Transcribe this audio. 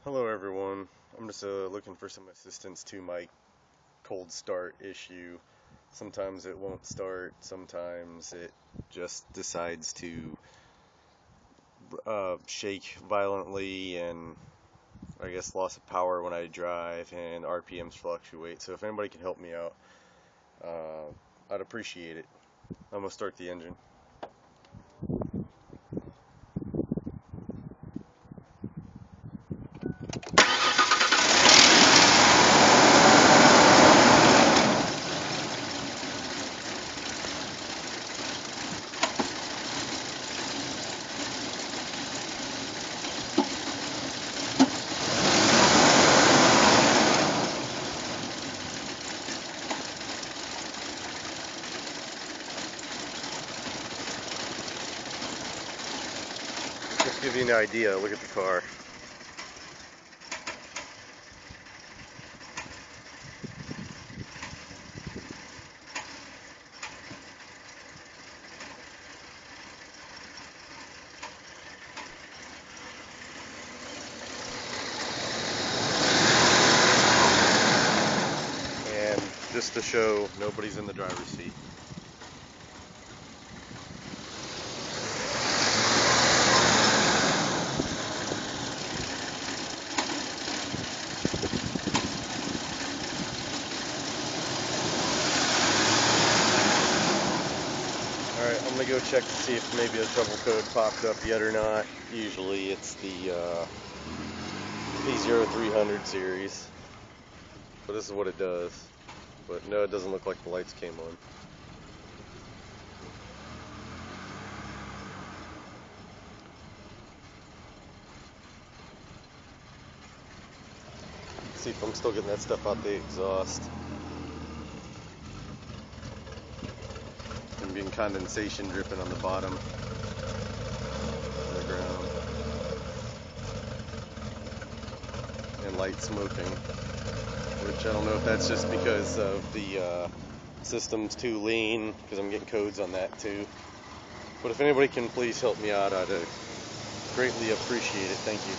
Hello everyone. I'm just looking for some assistance to my cold start issue. Sometimes it won't start, sometimes it just decides to shake violently, and I guess loss of power when I drive, and RPMs fluctuate. So if anybody can help me out, I'd appreciate it. I'm gonna start the engine. Just to give you an idea, look at the car. And just to show, nobody's in the driver's seat. Alright, I'm gonna go check to see if maybe a trouble code popped up yet or not. Usually it's the P0300 series, but this is what it does. But no, it doesn't look like the lights came on. See if I'm still getting that stuff out the exhaust. And being condensation dripping on the bottom of the ground. And light smoking. Which I don't know if that's just because of the system's too lean, because I'm getting codes on that too. But if anybody can please help me out, I'd greatly appreciate it. Thank you.